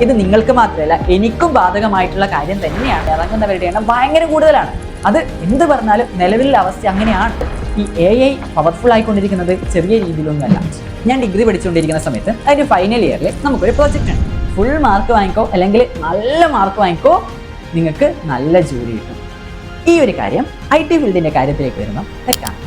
ഇത് നിങ്ങൾക്ക് മാത്രമല്ല എനിക്കും ബാധകമായിട്ടുള്ള കാര്യം തന്നെയാണ്. ഇറങ്ങുന്നവരുടെ എണ്ണം ഭയങ്കര കൂടുതലാണ്. അത് എന്ത് പറഞ്ഞാലും നിലവിലുള്ള അവസ്ഥ അങ്ങനെയാണ്. ഈ AI പവർഫുൾ ആയിക്കൊണ്ടിരിക്കുന്നത് ചെറിയ രീതിയിലൊന്നുമല്ല. ഞാൻ ഡിഗ്രി പഠിച്ചുകൊണ്ടിരിക്കുന്ന സമയത്ത് അതിൻ്റെ ഫൈനൽ ഇയറിൽ നമുക്കൊരു പ്രോജക്റ്റ് ഉണ്ട്. ഫുൾ മാർക്ക് വാങ്ങിക്കോ അല്ലെങ്കിൽ നല്ല മാർക്ക് വാങ്ങിക്കോ, നിങ്ങൾക്ക് നല്ല ജോലി കിട്ടും. ഈ ഒരു കാര്യം IT ഫീൽഡിൻ്റെ കാര്യത്തിലേക്ക് വരുമ്പോൾ തെറ്റാണ്.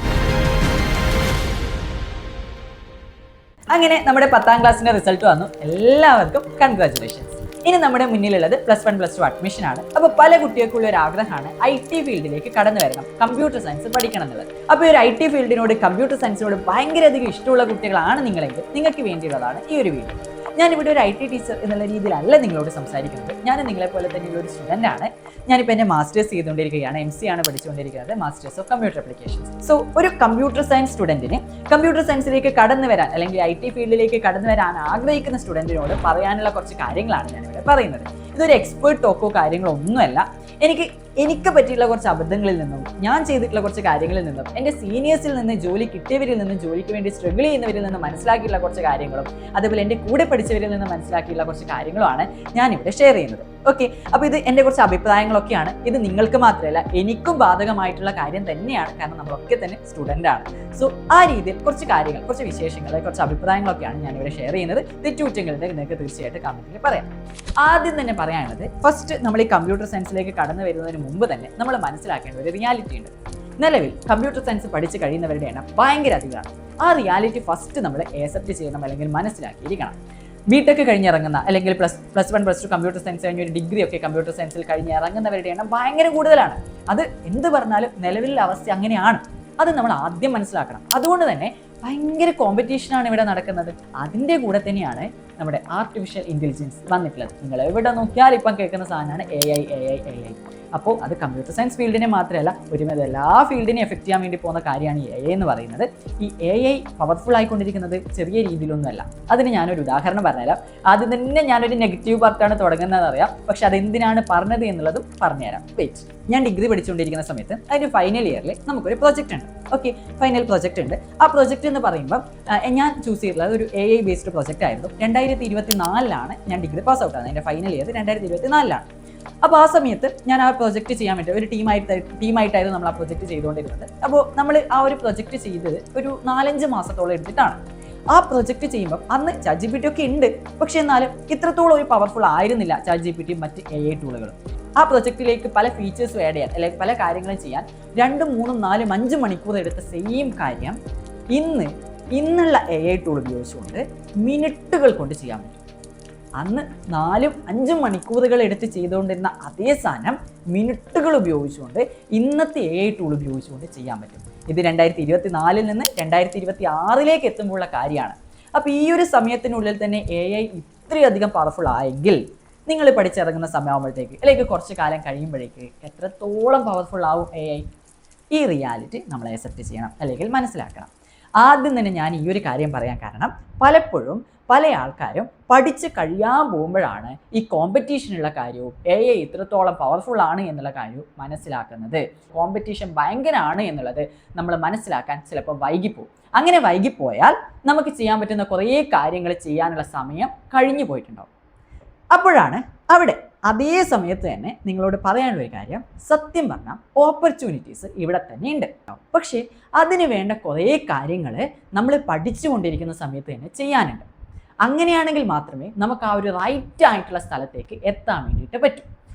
അങ്ങനെ നമ്മുടെ 10ാം ക്ലാസ്സിൻ്റെ റിസൾട്ട് വന്നു. എല്ലാവർക്കും കൺഗ്രാറ്റുലേഷൻസ്. ഇനി നമ്മുടെ മുന്നിലുള്ളത് +1 +2 അഡ്മിഷൻ ആണ്. അപ്പോൾ പല കുട്ടികൾക്കുള്ള ഒരു ആഗ്രഹമാണ് IT ഫീൽഡിലേക്ക് കടന്നു വരണം, കമ്പ്യൂട്ടർ സയൻസ് പഠിക്കണം എന്നുള്ളത്. അപ്പോൾ ഒരു IT ഫീൽഡിനോട്, കമ്പ്യൂട്ടർ സയൻസിനോട് ഭയങ്കരധികം ഇഷ്ടമുള്ള കുട്ടികളാണ് നിങ്ങളെങ്കിൽ നിങ്ങൾക്ക് വേണ്ടിയുള്ളതാണ് ഈ ഒരു വീഡിയോ. ഞാനിവിടെ ഒരു IT ടീച്ചർ എന്നുള്ള രീതിയിലല്ല നിങ്ങളോട് സംസാരിക്കുന്നത്. ഞാൻ നിങ്ങളെ പോലെ തന്നെയുള്ള ഒരു സ്റ്റുഡൻ്റ് ആണ്. ഞാനിപ്പോൾ എൻ്റെ മാസ്റ്റേഴ്സ് ചെയ്തുകൊണ്ടിരിക്കുകയാണ്. MC ആണ് പഠിച്ചുകൊണ്ടിരിക്കുന്നത്, masters of computer applications. So ഒരു കമ്പ്യൂട്ടർ സയൻസ് സ്റ്റുഡൻറ്റിന് കമ്പ്യൂട്ടർ സയൻസിലേക്ക് കടന്നു വരാൻ അല്ലെങ്കിൽ IT ഫീൽഡിലേക്ക് കടന്നു വരാൻ ആഗ്രഹിക്കുന്ന സ്റ്റുഡൻറ്റിനോട് പറയാനുള്ള കുറച്ച് കാര്യങ്ങളാണ് ഞാനിവിടെ പറയുന്നത്. ഇതൊരു എക്സ്പേർട്ട് ടോക്കോ കാര്യങ്ങളോ ഒന്നുമല്ല. എനിക്ക് പറ്റിയുള്ള കുറച്ച് അബദ്ധങ്ങളിൽ നിന്നും ഞാൻ ചെയ്തിട്ടുള്ള കുറച്ച് കാര്യങ്ങളിൽ നിന്നും എൻ്റെ സീനിയേഴ്സിൽ നിന്ന്, ജോലി കിട്ടിയവരിൽ നിന്നും, ജോലിക്ക് വേണ്ടി സ്ട്രഗിൾ ചെയ്യുന്നവരിൽ നിന്ന് മനസ്സിലാക്കിയുള്ള കുറച്ച് കാര്യങ്ങളും അതുപോലെ എൻ്റെ കൂടെ പഠിച്ചവരിൽ നിന്ന് മനസ്സിലാക്കിയുള്ള കുറച്ച് കാര്യങ്ങളുമാണ് ഞാനിവിടെ ഷെയർ ചെയ്യുന്നത്. ഓക്കെ, അപ്പോൾ ഇത് എൻ്റെ കുറച്ച് അഭിപ്രായങ്ങളൊക്കെയാണ്. ഇത് നിങ്ങൾക്ക് മാത്രമല്ല എനിക്കും ബാധകമായിട്ടുള്ള കാര്യം തന്നെയാണ്. കാരണം നമ്മളൊക്കെ തന്നെ സ്റ്റുഡൻ്റ് ആണ്. സോ ആ രീതിയിൽ കുറച്ച് കാര്യങ്ങൾ, കുറച്ച് വിശേഷങ്ങൾ, കുറച്ച് അഭിപ്രായങ്ങളൊക്കെയാണ് ഞാനിവിടെ ഷെയർ ചെയ്യുന്നത്. തെറ്റുകുറ്റങ്ങളുടെ നിങ്ങൾക്ക് തീർച്ചയായിട്ടും കമൻറ്റിൽ പറയാം. ആദ്യം തന്നെ പറയാനുള്ളത്, ഫസ്റ്റ് നമ്മൾ ഈ കമ്പ്യൂട്ടർ സയൻസിലേക്ക് കടന്നു വരുന്നതിന് മുമ്പ് തന്നെ നമ്മൾ മനസ്സിലാക്കേണ്ട ഒരു റിയാലിറ്റി ഉണ്ട്. നിലവിൽ കമ്പ്യൂട്ടർ സയൻസ് പഠിച്ച് കഴിയുന്നവരുടെ എണ്ണം ഭയങ്കര അധികമാണ്. ആ റിയാലിറ്റി ഫസ്റ്റ് നമ്മൾ ആക്സെപ്റ്റ് ചെയ്യണം അല്ലെങ്കിൽ മനസ്സിലാക്കിയിരിക്കണം. ബിടെക് കഴിഞ്ഞിറങ്ങുന്ന അല്ലെങ്കിൽ +1 +2 കമ്പ്യൂട്ടർ സയൻസ് കഴിഞ്ഞ ഒരു ഡിഗ്രി ഒക്കെ കമ്പ്യൂട്ടർ സയൻസിൽ കഴിഞ്ഞ് ഇറങ്ങുന്നവരുടെ എണ്ണം ഭയങ്കര കൂടുതലാണ്. അത് എന്ത് പറഞ്ഞാലും നിലവിലുള്ള അവസ്ഥ അങ്ങനെയാണ്. അത് നമ്മൾ ആദ്യം മനസ്സിലാക്കണം. അതുകൊണ്ട് തന്നെ ഭയങ്കര കോമ്പറ്റീഷനാണ് ഇവിടെ നടക്കുന്നത്. അതിൻ്റെ കൂടെ തന്നെയാണ് നമ്മുടെ ആർട്ടിഫിഷ്യൽ ഇൻ്റലിജൻസ് വന്നിട്ടുള്ളത്. നിങ്ങൾ എവിടെ നോക്കിയാൽ ഇപ്പം കേൾക്കുന്ന സാധനമാണ് AI. അപ്പോൾ അത് കമ്പ്യൂട്ടർ സയൻസ് ഫീൽഡിനെ മാത്രമല്ല, ഒരുവിധം എല്ലാ ഫീൽഡിനെ എഫക്റ്റ് ചെയ്യാൻ വേണ്ടി പോകുന്ന കാര്യമാണ് ഈ AI എന്ന് പറയുന്നത്. ഈ AI പവർഫുൾ ആയിക്കൊണ്ടിരിക്കുന്നത് ചെറിയ രീതിയിലൊന്നുമല്ല. അതിന് ഞാനൊരു ഉദാഹരണം പറഞ്ഞുതരാം. ആദ്യം തന്നെ ഞാനൊരു നെഗറ്റീവ് പാർട്ടാണ് തുടങ്ങുന്നത് അറിയാം, പക്ഷെ അതെന്തിനാണ് പറഞ്ഞത് എന്നുള്ളതും പറഞ്ഞുതരാം. വെയിറ്റ്. ഞാൻ ഡിഗ്രി പഠിച്ചുകൊണ്ടിരിക്കുന്ന സമയത്ത് അതിൻ്റെ ഫൈനൽ ഇയറിൽ നമുക്കൊരു പ്രോജക്റ്റ് ഉണ്ട്. ഓക്കെ, ഫൈനൽ പ്രോജക്റ്റ് ഉണ്ട്. ആ പ്രോജക്റ്റ് എന്ന് പറയുമ്പോൾ ഞാൻ ചൂസ് ചെയ്തിട്ടുള്ളത് ഒരു AI ബേസ്ഡ് പ്രോജക്റ്റ് ആയിരുന്നു. 2024 ഞാൻ ഡിഗ്രി പാസ് ഔട്ട് ആണ്. എൻ്റെ ഫൈനൽ ഇയർ 2024. അപ്പോൾ ആ സമയത്ത് ഞാൻ ആ പ്രൊജക്റ്റ് ചെയ്യാൻ വേണ്ടി ഒരു ടീമായിട്ടായിരുന്നു നമ്മൾ ആ പ്രൊജക്റ്റ് ചെയ്തുകൊണ്ടിരുന്നത്. അപ്പോൾ നമ്മൾ ആ ഒരു പ്രൊജക്റ്റ് ചെയ്തത് ഒരു 4-5 മാസത്തോളം എടുത്തിട്ടാണ്. ആ പ്രൊജക്റ്റ് ചെയ്യുമ്പോൾ അന്ന് ChatGPT ഒക്കെ ഉണ്ട്, പക്ഷേ എന്നാലും ഇത്രത്തോളം ഒരു പവർഫുൾ ആയിരുന്നില്ല ChatGPT മറ്റ് AI ടൂളുകളും. ആ പ്രൊജക്റ്റിലേക്ക് പല ഫീച്ചേഴ്സും ആഡ് ചെയ്യാൻ അല്ലെങ്കിൽ പല കാര്യങ്ങളും ചെയ്യാൻ 2, 3, 4, 5 മണിക്കൂർ എടുത്ത സെയിം കാര്യം ഇന്നുള്ള AI ടൂൾ ഉപയോഗിച്ചുകൊണ്ട് മിനിറ്റുകൾ കൊണ്ട് ചെയ്യാൻ പറ്റും. അന്ന് 4-5 മണിക്കൂറുകൾ എടുത്ത് ചെയ്തുകൊണ്ടിരുന്ന അതേ സാധനം മിനിറ്റുകൾ ഉപയോഗിച്ചുകൊണ്ട് ഇന്നത്തെ AI ടൂൾ ഉപയോഗിച്ചുകൊണ്ട് ചെയ്യാൻ പറ്റും. ഇത് 2024 നിന്ന് 2026 എത്തുമ്പോഴുള്ള കാര്യമാണ്. അപ്പോൾ ഈ ഒരു സമയത്തിനുള്ളിൽ തന്നെ AI ഇത്രയധികം പവർഫുൾ ആയെങ്കിൽ നിങ്ങൾ പഠിച്ചിറങ്ങുന്ന സമയമാകുമ്പോഴത്തേക്ക് അല്ലെങ്കിൽ കുറച്ച് കാലം കഴിയുമ്പോഴേക്ക് എത്രത്തോളം പവർഫുൾ ആവും AI? ഈ റിയാലിറ്റി നമ്മൾ അക്സെപ്റ്റ് ചെയ്യണം അല്ലെങ്കിൽ മനസ്സിലാക്കണം. ആദ്യം തന്നെ ഞാൻ ഈ ഒരു കാര്യം പറയാൻ കാരണം, പലപ്പോഴും പല ആൾക്കാരും പഠിച്ച് കഴിയാൻ പോകുമ്പോഴാണ് ഈ കോമ്പറ്റീഷനുള്ള കാര്യവും AI ഇത്രത്തോളം പവർഫുൾ ആണ് എന്നുള്ള കാര്യവും മനസ്സിലാക്കുന്നത്. കോമ്പറ്റീഷൻ ഭയങ്കരമാണ് എന്നുള്ളത് നമ്മൾ മനസ്സിലാക്കാൻ ചിലപ്പോൾ വൈകിപ്പോകും. അങ്ങനെ വൈകിപ്പോയാൽ നമുക്ക് ചെയ്യാൻ പറ്റുന്ന കുറേ കാര്യങ്ങൾ ചെയ്യാനുള്ള സമയം കഴിഞ്ഞു പോയിട്ടുണ്ടാവും. അപ്പോഴാണ് അവിടെ അതേ സമയത്ത് തന്നെ നിങ്ങളോട് പറയാനുള്ള ഒരു കാര്യം, സത്യം പറഞ്ഞാൽ ഓപ്പർച്യൂണിറ്റീസ് ഇവിടെ തന്നെ ഉണ്ട്. പക്ഷേ അതിന് വേണ്ട കുറേ കാര്യങ്ങൾ നമ്മൾ പഠിച്ചുകൊണ്ടിരിക്കുന്ന സമയത്ത് തന്നെ ചെയ്യാനുണ്ട്. അങ്ങനെയാണെങ്കിൽ മാത്രമേ നമുക്ക് ആ ഒരു റൈറ്റ് ആയിട്ടുള്ള സ്ഥലത്തേക്ക് എത്താൻ വേണ്ടിയിട്ട് പറ്റും.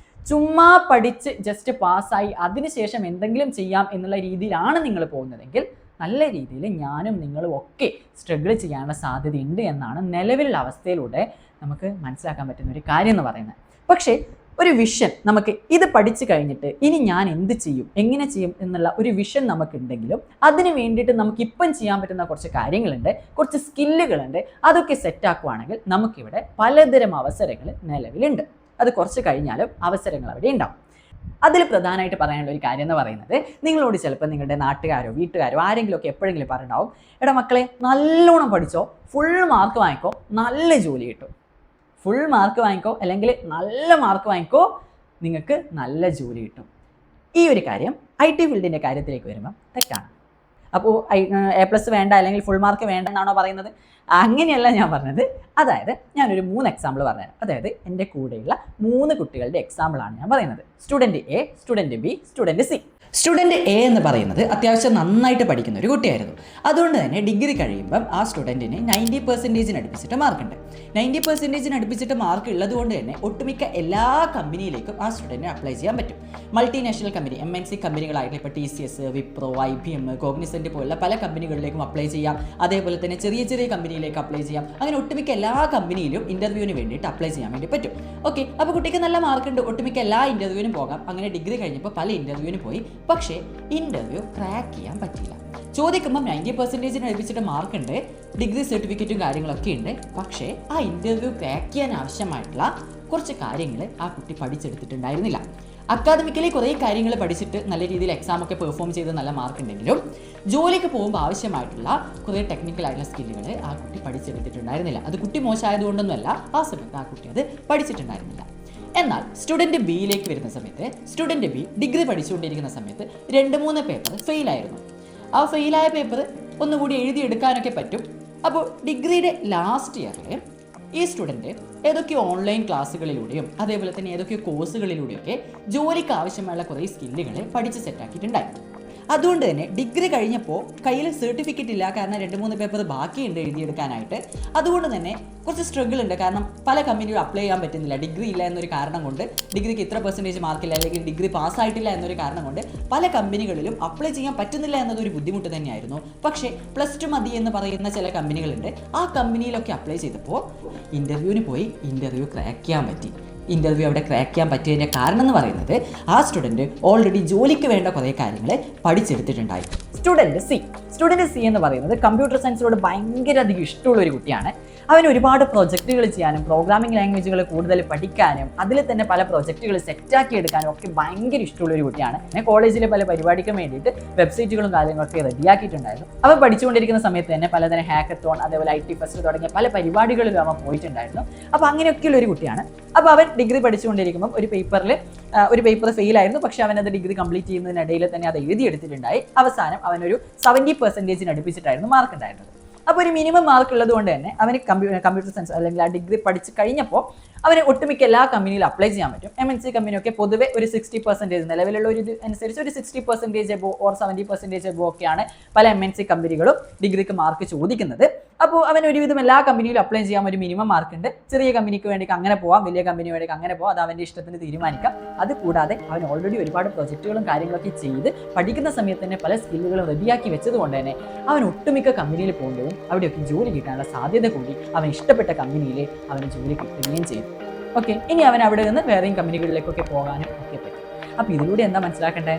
ചുമ്മാ പഠിച്ച് ജസ്റ്റ് പാസ്സായി അതിനുശേഷം എന്തെങ്കിലും ചെയ്യാം എന്നുള്ള രീതിയിലാണ് നിങ്ങൾ പോകുന്നതെങ്കിൽ നല്ല രീതിയിൽ ഞാനും നിങ്ങളും ഒക്കെ സ്ട്രഗിൾ ചെയ്യാനുള്ള സാധ്യതയുണ്ട് എന്നാണ് നിലവിലുള്ള അവസ്ഥയിലൂടെ നമുക്ക് മനസ്സിലാക്കാൻ പറ്റുന്ന ഒരു കാര്യം എന്ന് പറയുന്നത്. പക്ഷേ ഒരു വിഷൻ, നമുക്ക് ഇത് പഠിച്ചു കഴിഞ്ഞിട്ട് ഇനി ഞാൻ എന്ത് ചെയ്യും, എങ്ങനെ ചെയ്യും എന്നുള്ള ഒരു വിഷൻ നമുക്കുണ്ടെങ്കിലും അതിന് വേണ്ടിയിട്ട് നമുക്കിപ്പം ചെയ്യാൻ പറ്റുന്ന കുറച്ച് കാര്യങ്ങളുണ്ട്, കുറച്ച് സ്കില്ലുകളുണ്ട്. അതൊക്കെ സെറ്റാക്കുവാണെങ്കിൽ നമുക്കിവിടെ പലതരം അവസരങ്ങൾ നിലവിലുണ്ട്. അത് കുറച്ച് കഴിഞ്ഞാലും അവസരങ്ങൾ അവിടെ ഉണ്ടാവും. അതിൽ പ്രധാനമായിട്ട് പറയാനുള്ള ഒരു കാര്യം എന്ന് പറയുന്നത്, നിങ്ങളോട് ചിലപ്പോൾ നിങ്ങളുടെ നാട്ടുകാരോ വീട്ടുകാരോ ആരെങ്കിലുമൊക്കെ എപ്പോഴെങ്കിലും പറഞ്ഞിട്ടുണ്ടാവും, എടാ മക്കളെ നല്ലോണം പഠിച്ചോ, ഫുൾ മാർക്ക് വാങ്ങിക്കോ, നല്ല ജോലി കിട്ടും. ഫുൾ മാർക്ക് വാങ്ങിക്കോ അല്ലെങ്കിൽ നല്ല മാർക്ക് വാങ്ങിക്കോ, നിങ്ങൾക്ക് നല്ല ജോലി കിട്ടും. ഈ ഒരു കാര്യം IT ഫീൽഡിൻ്റെ കാര്യത്തിലേക്ക് വരുമ്പോൾ തെറ്റാണ്. അപ്പോൾ A+ വേണ്ട അല്ലെങ്കിൽ ഫുൾ മാർക്ക് വേണ്ട എന്നാണോ പറയുന്നത്? അങ്ങനെയല്ല ഞാൻ പറഞ്ഞത്. അതായത് ഞാനൊരു 3 എക്സാമ്പിൾ പറഞ്ഞുതരാം. അതായത് എൻ്റെ കൂടെയുള്ള 3 കുട്ടികളുടെ എക്സാമ്പിളാണ് ഞാൻ പറയുന്നത്. Student A, student B, student C. Student A എന്ന് പറയുന്നത് അത്യാവശ്യം നന്നായിട്ട് പഠിക്കുന്ന ഒരു കുട്ടിയായിരുന്നു. അതുകൊണ്ട് തന്നെ ഡിഗ്രി കഴിയുമ്പം ആ സ്റ്റുഡൻറ്റിന് 90% അടുപ്പിച്ചിട്ട് മാർക്കുണ്ട്. 90% അടുപ്പിച്ചിട്ട് മാർക്ക് ഉള്ളത് കൊണ്ട് തന്നെ ഒട്ടുമിക്ക എല്ലാ കമ്പനിയിലേക്കും ആ സ്റ്റുഡൻറ്റിന് അപ്ലൈ ചെയ്യാൻ പറ്റും. മൾട്ടിനാഷണൽ കമ്പനി, MNC കമ്പനികളായിട്ടുള്ള ഇപ്പോൾ TCS, വിപ്രോ, IBM, കോഗ്നിസെൻ്റ് പോലുള്ള പല കമ്പനികളിലേക്കും അപ്ലൈ ചെയ്യാം. അതേപോലെ തന്നെ ചെറിയ ചെറിയ കമ്പനിയിലേക്ക് അപ്ലൈ ചെയ്യാം. അങ്ങനെ ഒട്ടുമിക്ക എല്ലാ കമ്പനിയിലും ഇൻ്റർവ്യൂവിന് വേണ്ടിയിട്ട് അപ്ലൈ ചെയ്യാൻ വേണ്ടി പറ്റും. ഓക്കെ, അപ്പോൾ കുട്ടിക്ക് നല്ല മാർക്കുണ്ട്, ഒട്ടുമിക്ക എല്ലാ ഇൻ്റർവ്യൂവിനും പോകാം. അങ്ങനെ ഡിഗ്രി കഴിഞ്ഞപ്പോൾ പല ഇൻ്റർവ്യൂവിന് പോയി. പക്ഷേ ഇൻ്റർവ്യൂ ക്രാക്ക് ചെയ്യാൻ പറ്റിയില്ല. ചോദിക്കുമ്പോൾ 90% ലഭിച്ചിട്ട് മാർക്കുണ്ട്, ഡിഗ്രി സർട്ടിഫിക്കറ്റും കാര്യങ്ങളൊക്കെ ഉണ്ട്. പക്ഷേ ആ ഇൻ്റർവ്യൂ ക്രാക്ക് ചെയ്യാൻ ആവശ്യമായിട്ടുള്ള കുറച്ച് കാര്യങ്ങൾ ആ കുട്ടി പഠിച്ചെടുത്തിട്ടുണ്ടായിരുന്നില്ല. അക്കാദമിക്കലി കുറേ കാര്യങ്ങൾ പഠിച്ചിട്ട് നല്ല രീതിയിൽ എക്സാമൊക്കെ പെർഫോം ചെയ്ത് നല്ല മാർക്ക് ഉണ്ടെങ്കിലും ജോലിക്ക് പോകുമ്പോൾ ആവശ്യമായിട്ടുള്ള കുറേ ടെക്നിക്കലായിട്ടുള്ള സ്കില്ലുകൾ ആ കുട്ടി പഠിച്ചെടുത്തിട്ടുണ്ടായിരുന്നില്ല. അത് കുട്ടി മോശമായതുകൊണ്ടൊന്നുമല്ല, ആ സമയത്ത് ആ കുട്ടി അത് പഠിച്ചിട്ടുണ്ടായിരുന്നില്ല. എന്നാൽ സ്റ്റുഡൻറ്റ് ബിയിലേക്ക് വരുന്ന സമയത്ത് സ്റ്റുഡൻറ്റ് ബി ഡിഗ്രി പഠിച്ചുകൊണ്ടിരിക്കുന്ന സമയത്ത് 2-3 പേപ്പർ ഫെയിലായിരുന്നു. ആ ഫെയിലായ പേപ്പർ ഒന്നുകൂടി എഴുതിയെടുക്കാനൊക്കെ പറ്റും. അപ്പോൾ ഡിഗ്രിയുടെ ലാസ്റ്റ് ഇയറിൽ ഈ സ്റ്റുഡൻറ്റ് ഏതൊക്കെയോ ഓൺലൈൻ ക്ലാസ്സുകളിലൂടെയും അതേപോലെ തന്നെ ഏതൊക്കെയോ കോഴ്സുകളിലൂടെയൊക്കെ ജോലിക്ക് ആവശ്യമുള്ള കുറേ സ്കില്ലുകൾ പഠിച്ച് സെറ്റാക്കിയിട്ടുണ്ടായി. അതുകൊണ്ട് തന്നെ ഡിഗ്രി കഴിഞ്ഞപ്പോൾ കയ്യിൽ സർട്ടിഫിക്കറ്റ് ഇല്ല, കാരണം 2-3 പേപ്പർ ബാക്കിയുണ്ട് എഴുതിയെടുക്കാനായിട്ട്. അതുകൊണ്ട് തന്നെ കുറച്ച് സ്ട്രഗിൾ ഉണ്ട്, കാരണം പല കമ്പനികളും അപ്ലൈ ചെയ്യാൻ പറ്റുന്നില്ല. ഡിഗ്രി ഇല്ല എന്നൊരു കാരണം കൊണ്ട്, ഡിഗ്രിക്ക് ഇത്ര % മാർക്കില്ല അല്ലെങ്കിൽ ഡിഗ്രി പാസ്സായിട്ടില്ല എന്നൊരു കാരണം കൊണ്ട് പല കമ്പനികളിലും അപ്ലൈ ചെയ്യാൻ പറ്റുന്നില്ല എന്നതൊരു ബുദ്ധിമുട്ട് തന്നെയായിരുന്നു. പക്ഷേ +2 മതി എന്ന് പറയുന്ന ചില കമ്പനികളുണ്ട്. ആ കമ്പനിയിലൊക്കെ അപ്ലൈ ചെയ്തപ്പോൾ ഇൻ്റർവ്യൂവിന് പോയി, ഇൻ്റർവ്യൂ ക്രാക്ക് ചെയ്യാൻ പറ്റി. ഇൻ്റർവ്യൂ അവിടെ ക്രാക്ക് ചെയ്യാൻ പറ്റിയതിൻ്റെ കാരണം എന്ന് പറയുന്നത് ആ സ്റ്റുഡൻറ്റ് ഓൾറെഡി ജോലിക്ക് വേണ്ട കുറേ കാര്യങ്ങൾ പഠിച്ചെടുത്തിട്ടുണ്ടായി. സ്റ്റുഡൻറ്റ് സി എന്ന് പറയുന്നത് കമ്പ്യൂട്ടർ സയൻസിനോട് ഭയങ്കര അധികം ഇഷ്ടമുള്ള ഒരു കുട്ടിയാണ്. അവന് ഒരുപാട് പ്രൊജക്റ്റുകൾ ചെയ്യാനും പ്രോഗ്രാമിംഗ് ലാംഗ്വേജുകൾ കൂടുതൽ പഠിക്കാനും അതിൽ തന്നെ പല പ്രൊജക്റ്റുകൾ സെറ്റാക്കി എടുക്കാനും ഒക്കെ ഭയങ്കര ഇഷ്ടമുള്ള ഒരു കുട്ടിയാണ്. പിന്നെ കോളേജിലെ പല പരിപാടിക്കും വേണ്ടിയിട്ട് വെബ്സൈറ്റുകളും കാര്യങ്ങളൊക്കെ റെഡിയാക്കിയിട്ടുണ്ടായിരുന്നു. അവൻ പഠിച്ചുകൊണ്ടിരിക്കുന്ന സമയത്ത് തന്നെ പലതരം ഹാക്കത്തോൺ, അതേപോലെ IT ഫെസ്റ്റ് തുടങ്ങിയ പല പരിപാടികളിലും അവൻ പോയിട്ടുണ്ടായിരുന്നു. അപ്പോൾ അങ്ങനെയൊക്കെയുള്ള ഒരു കുട്ടിയാണ്. അപ്പോൾ അവൻ ഡിഗ്രി പഠിച്ചുകൊണ്ടിരിക്കുമ്പോൾ ഒരു പേപ്പർ ഫെയിലായിരുന്നു. പക്ഷേ അവനത് ഡിഗ്രി കംപ്ലീറ്റ് ചെയ്യുന്നതിനിടയിൽ തന്നെ അത് എഴുതിയെടുത്തിട്ടുണ്ടായി. അവസാനം അവനൊരു 70% അടുപ്പിച്ചിട്ടായിരുന്നു മാർക്ക് ഉണ്ടായിരുന്നത്. അപ്പോൾ ഒരു മിനിമം മാർക്ക് ഉള്ളത് കൊണ്ട് തന്നെ അവന് കമ്പ്യൂട്ടർ സയൻസ് അല്ലെങ്കിൽ ആ ഡിഗ്രി പഠിച്ച് കഴിഞ്ഞപ്പോൾ അവന് ഒട്ടുമിക്ക എല്ലാ കമ്പനിയിലും അപ്ലൈ ചെയ്യാൻ പറ്റും. MNC കമ്പനിയൊക്കെ പൊതുവെ ഒരു 60% നിലവിലുള്ള ഒരു അനുസരിച്ച് ഒരു 60% എബോ ഓർ 70% എബോ ഒക്കെയാണ് പല MNC കമ്പനികളും ഡിഗ്രിക്ക് മാർക്ക് ചോദിക്കുന്നത്. അപ്പോൾ അവൻ ഒരുവിധം എല്ലാ കമ്പനിയിലും അപ്ലൈ ചെയ്യാൻ ഒരു മിനിമം മാർക്ക് ഉണ്ട്. ചെറിയ കമ്പനിക്ക് വേണ്ടി അങ്ങനെ പോവാം, വലിയ കമ്പനി വേണ്ടി അങ്ങനെ പോവാം, അത് അവൻ്റെ ഇഷ്ടത്തിന് തീരുമാനിക്കാം. അത് കൂടാതെ അവൻ ഓൾറെഡി ഒരുപാട് പ്രൊജക്റ്റുകളും കാര്യങ്ങളൊക്കെ ചെയ്ത് പഠിക്കുന്ന സമയത്ത് തന്നെ പല സ്കില്ലുകളും റെഡിയാക്കി വെച്ചത് കൊണ്ട് തന്നെ അവൻ ഒട്ടുമിക്ക കമ്പനിയിൽ പോകുമ്പോഴും അവിടെയൊക്കെ ജോലി കിട്ടാനുള്ള സാധ്യത കൂടി അവൻ ഇഷ്ടപ്പെട്ട കമ്പനിയിൽ അവന് ജോലി കിട്ടുകയും ചെയ്തു. ഓക്കെ, ഇനി അവൻ അവിടെ നിന്ന് വേറെയും കമ്പനികളിലേക്കൊക്കെ പോകാനും ഒക്കെ പറ്റും. അപ്പോൾ ഇതിലൂടെ എന്താ മനസ്സിലാക്കണ്ടേ?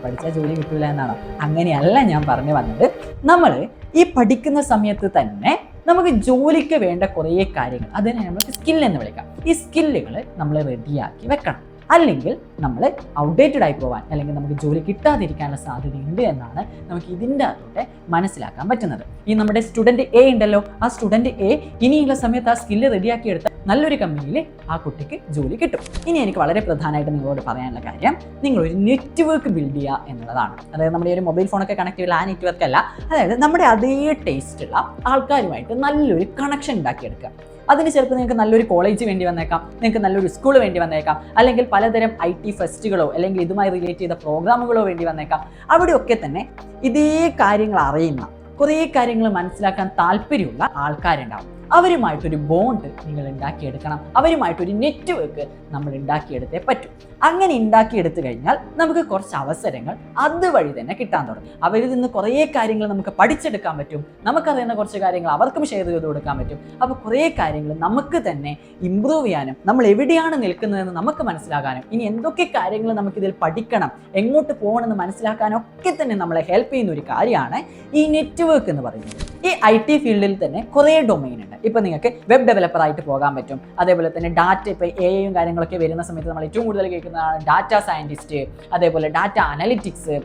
പഠിച്ചാൽ ജോലി കിട്ടില്ല എന്നാണോ? അങ്ങനെയല്ല ഞാൻ പറഞ്ഞു വന്നത്. നമ്മൾ ഈ പഠിക്കുന്ന സമയത്ത് തന്നെ നമുക്ക് ജോലിക്ക് വേണ്ട കുറേ കാര്യങ്ങൾ, അതിനെ നമുക്ക് സ്കിൽ എന്ന് വിളിക്കാം. ഈ സ്കില്ലുകൾ നമ്മൾ റെഡിയാക്കി വെക്കണം. അല്ലെങ്കിൽ നമ്മൾ ഔട്ട്ഡേറ്റഡ് ആയി പോകാൻ അല്ലെങ്കിൽ നമുക്ക് ജോലി കിട്ടാതിരിക്കാനുള്ള സാധ്യതയുണ്ട് എന്നാണ് നമുക്ക് ഇതിൻ്റെ അകത്തോടെ മനസ്സിലാക്കാൻ പറ്റുന്നത്. ഈ നമ്മുടെ സ്റ്റുഡൻറ്റ് എ ഉണ്ടല്ലോ, ആ സ്റ്റുഡൻറ്റ് എ ഇനിയുള്ള സമയത്ത് ആ സ്കില്ല് റെഡിയാക്കി എടുത്താൽ നല്ലൊരു കമ്പനിയിൽ ആ കുട്ടിക്ക് ജോലി കിട്ടും. ഇനി എനിക്ക് വളരെ പ്രധാനമായിട്ട് നിങ്ങളോട് പറയാനുള്ള കാര്യം, നിങ്ങളൊരു നെറ്റ്വർക്ക് ബിൽഡ് ചെയ്യുക എന്നുള്ളതാണ്. അതായത് നമ്മുടെ ഒരു മൊബൈൽ ഫോണൊക്കെ കണക്ട് ചെയ്യുന്ന ആ നെറ്റ്വർക്ക് അല്ല, അതായത് നമ്മുടെ അതേ ടേസ്റ്റുള്ള ആൾക്കാരുമായിട്ട് നല്ലൊരു കണക്ഷൻ ഉണ്ടാക്കിയെടുക്കുക. അതിന് ചിലപ്പോൾ നിങ്ങൾക്ക് നല്ലൊരു കോളേജ് വേണ്ടി വന്നേക്കാം, നിങ്ങൾക്ക് നല്ലൊരു സ്കൂൾ വേണ്ടി വന്നേക്കാം, അല്ലെങ്കിൽ പലതരം IT ഫെസ്റ്റുകളോ അല്ലെങ്കിൽ ഇതുമായി റിലേറ്റ് ചെയ്ത പ്രോഗ്രാമുകളോ വേണ്ടി വന്നേക്കാം. അവിടെയൊക്കെ തന്നെ ഇതേ കാര്യങ്ങൾ അറിയുന്ന കുറേ കാര്യങ്ങൾ മനസ്സിലാക്കാൻ താല്പര്യമുള്ള ആൾക്കാരുണ്ടാവും. അവരുമായിട്ടൊരു ബോണ്ട് നിങ്ങൾ ഉണ്ടാക്കിയെടുക്കണം. അവരുമായിട്ടൊരു നെറ്റ്വർക്ക് നമ്മൾ ഉണ്ടാക്കിയെടുത്തേ പറ്റും. അങ്ങനെ ഉണ്ടാക്കിയെടുത്തു കഴിഞ്ഞാൽ നമുക്ക് കുറച്ച് അവസരങ്ങൾ അതുവഴി തന്നെ കിട്ടാൻ തുടങ്ങും. അവരിൽ നിന്ന് കുറേ കാര്യങ്ങൾ നമുക്ക് പഠിച്ചെടുക്കാൻ പറ്റും. നമുക്കറിയുന്ന കുറച്ച് കാര്യങ്ങൾ അവർക്കും ഷെയർ ചെയ്ത് കൊടുക്കാൻ പറ്റും. അപ്പോൾ കുറേ കാര്യങ്ങൾ നമുക്ക് തന്നെ ഇമ്പ്രൂവ് ചെയ്യാനും നമ്മൾ എവിടെയാണ് നിൽക്കുന്നതെന്ന് നമുക്ക് മനസ്സിലാക്കാനും ഇനി എന്തൊക്കെ കാര്യങ്ങൾ നമുക്കിതിൽ പഠിക്കണം, എങ്ങോട്ട് പോകണമെന്ന് മനസ്സിലാക്കാനും ഒക്കെ തന്നെ നമ്മളെ ഹെൽപ്പ് ചെയ്യുന്ന ഒരു കാര്യമാണ് ഈ നെറ്റ്വർക്ക് എന്ന് പറയുന്നത്. ഈ IT ഫീൽഡിൽ തന്നെ കുറേ ഡൊമൈൻ ഉണ്ട്. ഇപ്പോൾ നിങ്ങൾക്ക് വെബ് ഡെവലപ്പറായിട്ട് പോകാൻ പറ്റും. അതേപോലെ തന്നെ ഡാറ്റ, ഇപ്പോൾ AI കാര്യങ്ങളൊക്കെ വരുന്ന സമയത്ത് നമ്മൾ ഏറ്റവും കൂടുതൽ കേൾക്കുന്നതാണ് ഡാറ്റ സയൻറ്റിസ്റ്റ്, അതേപോലെ ഡാറ്റ അനലിറ്റിക്സ്,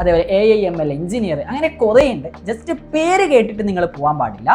അതേപോലെ AI/ML എഞ്ചിനീയർ, അങ്ങനെ കുറേ ഉണ്ട്. ജസ്റ്റ് പേര് കേട്ടിട്ട് നിങ്ങൾ പോകാൻ പാടില്ല.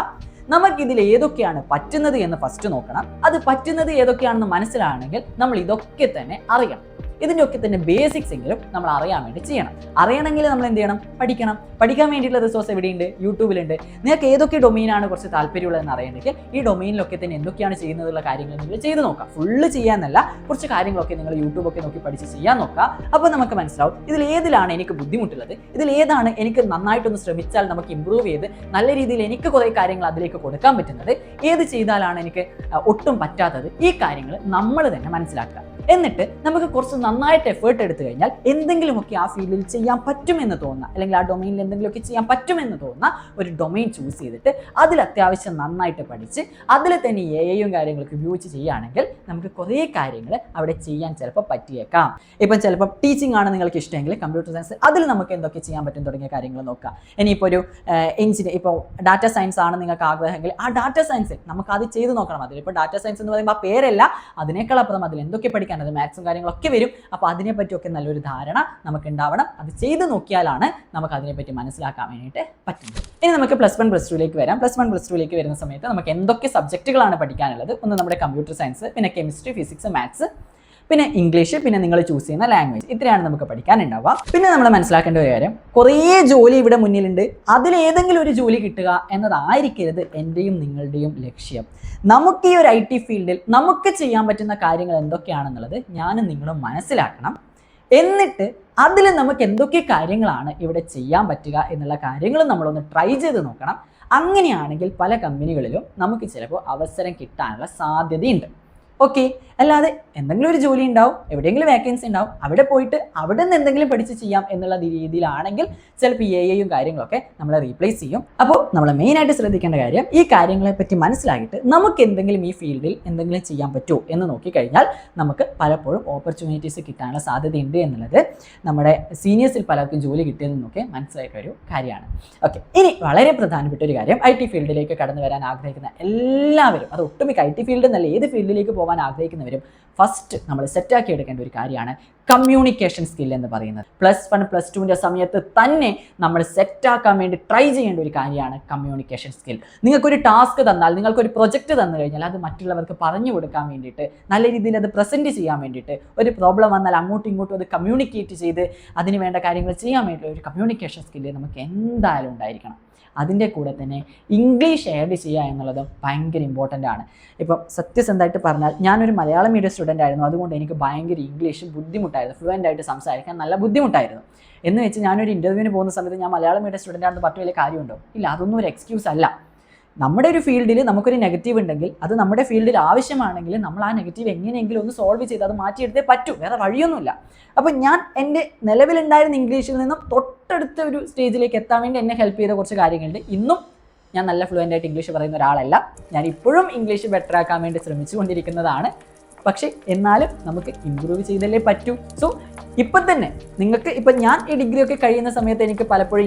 നമുക്കിതിൽ ഏതൊക്കെയാണ് പറ്റുന്നത് എന്ന് ഫസ്റ്റ് നോക്കണം. അത് പറ്റുന്നത് ഏതൊക്കെയാണെന്ന് മനസ്സിലാണെങ്കിൽ നമ്മൾ ഇതൊക്കെ തന്നെ അറിയണം. ഇതിൻ്റെയൊക്കെ തന്നെ ബേസിക്സ് എങ്കിലും നമ്മൾ അറിയാൻ വേണ്ടി ചെയ്യണം. അറിയണമെങ്കിൽ നമ്മൾ എന്ത് ചെയ്യണം? പഠിക്കണം. പഠിക്കാൻ വേണ്ടിയിട്ടുള്ള റിസോഴ്സ് എവിടെയുണ്ട്? യൂട്യൂബിലുണ്ട്. നിങ്ങൾക്ക് ഏതൊക്കെ ഡൊമൈനാണ് കുറച്ച് താല്പര്യമുള്ളതെന്ന് അറിയണമെങ്കിൽ ഈ ഡൊമൈനിലൊക്കെ തന്നെ എന്തൊക്കെയാണ് ചെയ്യുന്നതുള്ള കാര്യങ്ങൾ നിങ്ങൾ ചെയ്ത് നോക്കാം. ഫുള്ള് ചെയ്യാന്നല്ല, കുറച്ച് കാര്യങ്ങളൊക്കെ നിങ്ങൾ യൂട്യൂബൊക്കെ നോക്കി പഠിച്ച് ചെയ്യാൻ നോക്കുക. അപ്പോൾ നമുക്ക് മനസ്സിലാവും ഇതിൽ ഏതിലാണ് എനിക്ക് ബുദ്ധിമുട്ടുള്ളത്, ഇതിൽ ഏതാണ് എനിക്ക് നന്നായിട്ടൊന്ന് ശ്രമിച്ചാൽ നമുക്ക് ഇമ്പ്രൂവ് ചെയ്ത് നല്ല രീതിയിൽ എനിക്ക് കുറേ കാര്യങ്ങൾ അതിലേക്ക് കൊടുക്കാൻ പറ്റുന്നത്, ഏത് ചെയ്താലാണ് എനിക്ക് ഒട്ടും പറ്റാത്തത്. ഈ കാര്യങ്ങൾ നമ്മൾ തന്നെ മനസ്സിലാക്കുക. എന്നിട്ട് നമുക്ക് കുറച്ച് നന്നായിട്ട് എഫേർട്ട് എടുത്തു കഴിഞ്ഞാൽ എന്തെങ്കിലുമൊക്കെ ആ ഫീൽഡിൽ ചെയ്യാൻ പറ്റുമെന്ന് തോന്നുന്ന, അല്ലെങ്കിൽ ആ ഡൊമൈനിൽ എന്തെങ്കിലുമൊക്കെ ചെയ്യാൻ പറ്റുമെന്ന് തോന്നുന്ന ഒരു ഡൊമൈൻ ചൂസ് ചെയ്തിട്ട് അതിൽ അത്യാവശ്യം നന്നായിട്ട് പഠിച്ച് അതിൽ തന്നെ എയും കാര്യങ്ങളൊക്കെ ഉപയോഗിച്ച് ചെയ്യുകയാണെങ്കിൽ നമുക്ക് കുറേ കാര്യങ്ങൾ അവിടെ ചെയ്യാൻ ചിലപ്പോൾ പറ്റിയേക്കാം. ഇപ്പം ചിലപ്പോൾ ടീച്ചിങ് ആണ് നിങ്ങൾക്ക് ഇഷ്ടമെങ്കിൽ കമ്പ്യൂട്ടർ സയൻസ്, അതിൽ നമുക്ക് എന്തൊക്കെ ചെയ്യാൻ പറ്റും തുടങ്ങിയ കാര്യങ്ങൾ നോക്കാം. ഇനിയിപ്പോൾ ഒരു ഇപ്പോൾ ഡാറ്റ സയൻസ് ആണ് നിങ്ങൾക്ക് ആഗ്രഹമെങ്കിൽ ആ ഡാറ്റ സയൻസിൽ നമുക്ക് അത് ചെയ്ത് നോക്കണം. അതിലിപ്പോൾ ഡാറ്റ സയൻസ് എന്ന് പറയുമ്പോൾ ആ പേരല്ല, അതിനേക്കാൾ അപ്പുറം അതിൽ എന്തൊക്കെ പഠിക്കാൻ, അത് മാത്സും കാര്യങ്ങളൊക്കെ വരും. അപ്പോൾ അതിനെപ്പറ്റിയൊക്കെ നല്ലൊരു ധാരണ നമുക്ക് ഉണ്ടാവണം. അത് ചെയ്ത് നോക്കിയാലാണ് നമുക്ക് അതിനെപ്പറ്റി മനസ്സിലാക്കാൻ വേണ്ടിയിട്ട് പറ്റുന്നത്. ഇനി നമുക്ക് +1 +2 വരാം. +1 +2 വരുന്ന സമയത്ത് നമുക്ക് എന്തൊക്കെ സബ്ജക്റ്റുകളാണ് പഠിക്കാനുള്ളത്? ഒന്ന് നമ്മുടെ കമ്പ്യൂട്ടർ സയൻസ്, പിന്നെ കെമിസ്ട്രി, ഫിസിക്സ്, മാത്സ്, പിന്നെ ഇംഗ്ലീഷ്, പിന്നെ നിങ്ങൾ ചൂസ് ചെയ്യുന്ന ലാംഗ്വേജ്. ഇത്രയാണ് നമുക്ക് പഠിക്കാനുണ്ടാവുക. പിന്നെ നമ്മൾ മനസ്സിലാക്കേണ്ട ഒരു കാര്യം, കുറേ ജോലി ഇവിടെ മുന്നിലുണ്ട്, അതിലേതെങ്കിലും ഒരു ജോലി കിട്ടുക എന്നതായിരിക്കരുത് എൻ്റെയും നിങ്ങളുടെയും ലക്ഷ്യം. നമുക്ക് ഈ ഒരു IT ഫീൽഡിൽ നമുക്ക് ചെയ്യാൻ പറ്റുന്ന കാര്യങ്ങൾ എന്തൊക്കെയാണെന്നുള്ളത് ഞാനും നിങ്ങളും മനസ്സിലാക്കണം. എന്നിട്ട് അതിൽ നമുക്ക് എന്തൊക്കെ കാര്യങ്ങളാണ് ഇവിടെ ചെയ്യാൻ പറ്റുക എന്നുള്ള കാര്യങ്ങൾ നമ്മളൊന്ന് ട്രൈ ചെയ്ത് നോക്കണം. അങ്ങനെയാണെങ്കിൽ പല കമ്പനികളിലും നമുക്ക് ചിലപ്പോൾ അവസരം കിട്ടാനുള്ള സാധ്യതയുണ്ട്. ഓക്കെ, അല്ലാതെ എന്തെങ്കിലും ഒരു ജോലി ഉണ്ടാവും, എവിടെയെങ്കിലും വേക്കൻസി ഉണ്ടാവും, അവിടെ പോയിട്ട് അവിടെ നിന്ന് എന്തെങ്കിലും പഠിച്ച് ചെയ്യാം എന്നുള്ള രീതിയിലാണെങ്കിൽ ചിലപ്പോൾ എയും കാര്യങ്ങളൊക്കെ നമ്മളെ റീപ്ലേസ് ചെയ്യും. അപ്പോൾ നമ്മൾ മെയിനായിട്ട് ശ്രദ്ധിക്കേണ്ട കാര്യം, ഈ കാര്യങ്ങളെ പറ്റി മനസ്സിലാക്കിയിട്ട് നമുക്ക് എന്തെങ്കിലും ഈ ഫീൽഡിൽ എന്തെങ്കിലും ചെയ്യാൻ പറ്റുമോ എന്ന് നോക്കിക്കഴിഞ്ഞാൽ നമുക്ക് പലപ്പോഴും ഓപ്പർച്യൂണിറ്റീസ് കിട്ടാനുള്ള സാധ്യതയുണ്ട് എന്നുള്ളത് നമ്മുടെ സീനിയേഴ്സിൽ പലർക്കും ജോലി കിട്ടിയതിൽ നിന്നൊക്കെ മനസ്സിലാക്കിയ ഒരു കാര്യമാണ്. ഓക്കെ, ഇനി വളരെ പ്രധാനപ്പെട്ട ഒരു കാര്യം, IT ഫീൽഡിലേക്ക് കടന്നു വരാൻ ആഗ്രഹിക്കുന്ന എല്ലാവരും, അത് ഒട്ടുമിക്ക IT ഫീൽഡ് എന്നല്ല ഏത് ഫീൽഡിലേക്ക് പോകാൻ ആഗ്രഹിക്കുന്നവരും ഫസ്റ്റ് നമ്മൾ സെറ്റാക്കി എടുക്കേണ്ട ഒരു കാര്യമാണ് കമ്മ്യൂണിക്കേഷൻ സ്കിൽ എന്ന് പറയുന്നത്. +1 +2 സമയത്ത് തന്നെ നമ്മൾ സെറ്റാക്കാൻ വേണ്ടി ട്രൈ ചെയ്യേണ്ട ഒരു കാര്യമാണ് കമ്മ്യൂണിക്കേഷൻ സ്കിൽ. നിങ്ങൾക്കൊരു ടാസ്ക് തന്നാൽ, നിങ്ങൾക്കൊരു പ്രൊജക്റ്റ് തന്നു കഴിഞ്ഞാൽ അത് മറ്റുള്ളവർക്ക് പറഞ്ഞു കൊടുക്കാൻ വേണ്ടിയിട്ട്, നല്ല രീതിയിൽ അത് പ്രസൻറ്റ് ചെയ്യാൻ വേണ്ടിയിട്ട്, ഒരു പ്രോബ്ലം വന്നാൽ അങ്ങോട്ടും ഇങ്ങോട്ടും അത് കമ്മ്യൂണിക്കേറ്റ് ചെയ്ത് അതിന് വേണ്ട കാര്യങ്ങൾ ചെയ്യാൻ വേണ്ടിയിട്ട് ഒരു കമ്മ്യൂണിക്കേഷൻ സ്കില്ല് നമുക്ക് എന്തായാലും ഉണ്ടായിരിക്കണം. അതിൻ്റെ കൂടെ തന്നെ ഇംഗ്ലീഷ് ആഡ് ചെയ്യുക എന്നുള്ളതും ഭയങ്കര ഇമ്പോർട്ടൻ്റ് ആണ്. ഇപ്പം സത്യസന്ധമായിട്ട് പറഞ്ഞാൽ ഞാനൊരു മലയാളം മീഡിയം സ്റ്റുഡൻ്റ് ആയിരുന്നു. അതുകൊണ്ട് എനിക്ക് ഭയങ്കര ഇംഗ്ലീഷ് ബുദ്ധിമുട്ടായിരുന്നു, ഫ്ലുവൻ്റ് ആയിട്ട് സംസാരിക്കാൻ നല്ല ബുദ്ധിമുട്ടായിരുന്നു. എന്ന് വെച്ച് ഞാനൊരു ഇൻ്റർവ്യൂവിന് പോകുന്ന സമയത്ത് ഞാൻ മലയാളം മീഡിയം സ്റ്റുഡൻ്റ് ആണെന്ന് പറഞ്ഞ വലിയ കാര്യമുണ്ടോ? ഇല്ല, അതൊന്നും ഒരു എക്സ്ക്യൂസ് അല്ല. നമ്മുടെ ഒരു ഫീൽഡിൽ നമുക്കൊരു നെഗറ്റീവ് ഉണ്ടെങ്കിൽ അത് നമ്മുടെ ഫീൽഡിൽ ആവശ്യമാണെങ്കിൽ നമ്മൾ ആ നെഗറ്റീവ് എങ്ങനെയെങ്കിലും ഒന്ന് സോൾവ് ചെയ്ത് അത് മാറ്റിയെടുത്തേ പറ്റൂ, വേറെ വഴിയൊന്നുമില്ല. അപ്പോൾ ഞാൻ എൻ്റെ നിലവിലുണ്ടായിരുന്ന ഇംഗ്ലീഷിൽ നിന്നും തൊട്ടടുത്ത ഒരു സ്റ്റേജിലേക്ക് എത്താൻ വേണ്ടി എന്നെ ഹെൽപ്പ് ചെയ്ത കുറച്ച് കാര്യങ്ങളുണ്ട്. ഇന്നും ഞാൻ നല്ല ഫ്ലുവൻ്റ് ആയിട്ട് ഇംഗ്ലീഷ് പറയുന്ന ഒരാളല്ല, ഞാൻ ഇപ്പോഴും ഇംഗ്ലീഷ് ബെറ്റർ ആക്കാൻ വേണ്ടി ശ്രമിച്ചുകൊണ്ടിരിക്കുന്നതാണ്. പക്ഷേ എന്നാലും നമുക്ക് ഇമ്പ്രൂവ് ചെയ്തല്ലേ പറ്റൂ. സോ ഇപ്പം തന്നെ നിങ്ങൾക്ക്, ഇപ്പം ഞാൻ ഈ ഡിഗ്രി ഒക്കെ കഴിയുന്ന സമയത്ത് എനിക്ക് പലപ്പോഴും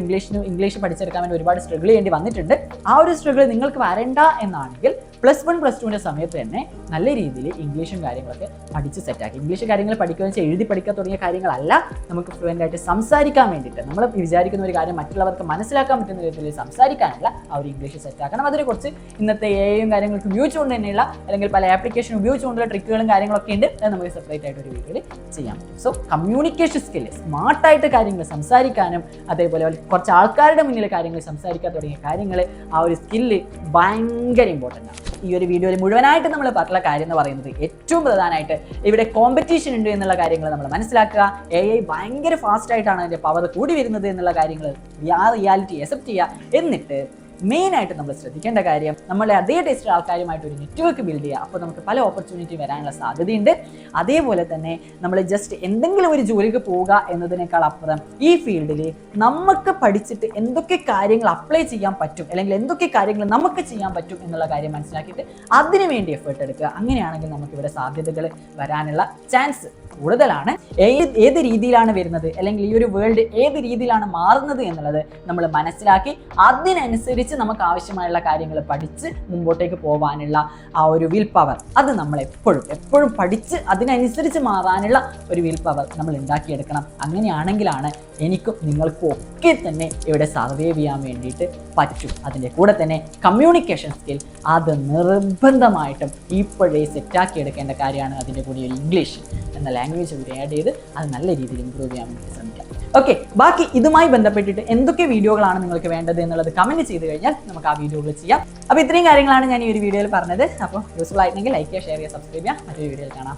ഇംഗ്ലീഷ് പഠിച്ചെടുക്കാൻ വേണ്ടി ഒരുപാട് സ്ട്രഗിൾ ചെയ്യേണ്ടി വന്നിട്ടുണ്ട്. ആ ഒരു സ്ട്രഗിൾ നിങ്ങൾക്ക് വരണ്ട എന്നാണെങ്കിൽ +1 +2 സമയത്ത് തന്നെ നല്ല രീതിയിൽ ഇംഗ്ലീഷും കാര്യങ്ങളൊക്കെ പഠിച്ച് സെറ്റാക്കി. ഇംഗ്ലീഷ് കാര്യങ്ങൾ പഠിക്കുക വെച്ചാൽ എഴുതി പഠിക്കാൻ തുടങ്ങിയ കാര്യങ്ങളല്ല, നമുക്ക് ഫ്ലുവൻ്റ് ആയിട്ട് സംസാരിക്കാൻ വേണ്ടിയിട്ട്, നമ്മൾ വിചാരിക്കുന്ന ഒരു കാര്യം മറ്റുള്ളവർക്ക് മനസ്സിലാക്കാൻ പറ്റുന്ന രീതിയിൽ സംസാരിക്കാനുള്ള ആ ഒരു ഇംഗ്ലീഷ് സെറ്റാക്കണം. അതിനെക്കുറിച്ച് ഇന്നത്തെ എയും കാര്യങ്ങൾക്ക് ഉപയോഗിച്ചുകൊണ്ട് തന്നെയുള്ള, അല്ലെങ്കിൽ പല ആപ്ലിക്കേഷൻ ഉപയോഗിച്ചുകൊണ്ടുള്ള ട്രിക്കുകളും കാര്യങ്ങളൊക്കെ ഉണ്ട്. അത് നമുക്ക് സെപ്പറേറ്റ് ആയിട്ട് ഒരു വീഡിയോയിൽ ചെയ്യാൻ പറ്റും. സോ കമ്മ്യൂണിക്കേഷൻ സ്കില്ല്, സ്മാർട്ടായിട്ട് കാര്യങ്ങൾ സംസാരിക്കാനും അതേപോലെ കുറച്ച് ആൾക്കാരുടെ മുന്നിൽ കാര്യങ്ങൾ സംസാരിക്കാൻ തുടങ്ങിയ കാര്യങ്ങൾ, ആ ഒരു സ്കില്ല് ഭയങ്കര ഇമ്പോർട്ടൻ്റ് ആണ്. ഈ ഒരു വീഡിയോയിൽ മുഴുവനായിട്ട് നമ്മൾ പറഞ്ഞ കാര്യം എന്ന് പറയുന്നത് ഏറ്റവും പ്രധാനമായിട്ട് ഇവിടെ കോമ്പറ്റീഷൻ ഉണ്ട് എന്നുള്ള കാര്യങ്ങൾ നമ്മൾ മനസ്സിലാക്കുക. AI ഭയങ്കര ഫാസ്റ്റായിട്ടാണ് അതിൻ്റെ പവർ കൂടി വരുന്നത് എന്നുള്ള കാര്യങ്ങൾ റിയാലിറ്റി അക്സെപ്റ്റ് ചെയ്യുക. എന്നിട്ട് മെയിനായിട്ട് നമ്മൾ ശ്രദ്ധിക്കേണ്ട കാര്യം, നമ്മളെ അതേ ടേസ്റ്റ് ആൾക്കാരുമായിട്ട് ഒരു നെറ്റ്വർക്ക് ബിൽഡ് ചെയ്യുക. അപ്പോൾ നമുക്ക് പല ഓപ്പർച്യൂണിറ്റി വരാനുള്ള സാധ്യതയുണ്ട്. അതേപോലെ തന്നെ നമ്മൾ ജസ്റ്റ് എന്തെങ്കിലും ഒരു ജോലിക്ക് പോവുക എന്നതിനേക്കാൾ അപ്പുറം ഈ ഫീൽഡിൽ നമുക്ക് പഠിച്ചിട്ട് എന്തൊക്കെ കാര്യങ്ങൾ അപ്ലൈ ചെയ്യാൻ പറ്റും, അല്ലെങ്കിൽ എന്തൊക്കെ കാര്യങ്ങൾ നമുക്ക് ചെയ്യാൻ പറ്റും എന്നുള്ള കാര്യം മനസ്സിലാക്കിയിട്ട് അതിനു വേണ്ടി എഫേർട്ട് എടുക്കുക. അങ്ങനെയാണെങ്കിൽ നമുക്കിവിടെ സാധ്യതകൾ വരാനുള്ള ചാൻസ് കൂടുതലാണ്. ഏത് രീതിയിലാണ് വരുന്നത്, അല്ലെങ്കിൽ ഈ ഒരു വേൾഡ് ഏത് രീതിയിലാണ് മാറുന്നത് എന്നുള്ളത് നമ്മൾ മനസ്സിലാക്കി അതിനനുസരിച്ച് നമുക്ക് ആവശ്യമായുള്ള കാര്യങ്ങൾ പഠിച്ച് മുമ്പോട്ടേക്ക് പോകാനുള്ള ആ ഒരു വിൽ പവർ, അത് നമ്മൾ എപ്പോഴും പഠിച്ച് അതിനനുസരിച്ച് മാറാനുള്ള ഒരു വിൽ പവർ നമ്മൾ ഉണ്ടാക്കിയെടുക്കണം. അങ്ങനെയാണെങ്കിലാണ് എനിക്കും നിങ്ങൾക്കും ഒക്കെ തന്നെ ഇവിടെ സർവൈവ് ചെയ്യാൻ വേണ്ടിയിട്ട് പറ്റും. അതിൻ്റെ കൂടെ തന്നെ കമ്മ്യൂണിക്കേഷൻ സ്കിൽ അത് നിർബന്ധമായിട്ടും ഇപ്പോഴേ സെറ്റാക്കി എടുക്കേണ്ട കാര്യമാണ്. അതിൻ്റെ കൂടി ഒരു ഇംഗ്ലീഷ് എന്ന ലാംഗ്വേജ് കൂടി ആഡ് ചെയ്ത് അത് നല്ല രീതിയിൽ ഇമ്പ്രൂവ് ചെയ്യാൻ വേണ്ടി ശ്രമിക്കാം. ഓക്കെ, ബാക്കി ഇതുമായി ബന്ധപ്പെട്ടിട്ട് എന്തൊക്കെ വീഡിയോകളാണ് നിങ്ങൾക്ക് വേണ്ടത് എന്നുള്ളത് കമന്റ് ചെയ്ത് കഴിഞ്ഞാൽ നമുക്ക് ആ വീഡിയോകൾ ചെയ്യാം. അപ്പോൾ ഇത്രയും കാര്യങ്ങളാണ് ഞാൻ ഈ ഒരു വീഡിയോയിൽ പറഞ്ഞത്. അപ്പോൾ യൂസ്ഫുൾ ആയിട്ടുണ്ടെങ്കിൽ ലൈക്ക് ചെയ്യുക, ഷെയർ ചെയ്യുക, സബ്സ്ക്രൈബ് ചെയ്യുക. മറ്റൊരു വീഡിയോയിൽ കാണാം.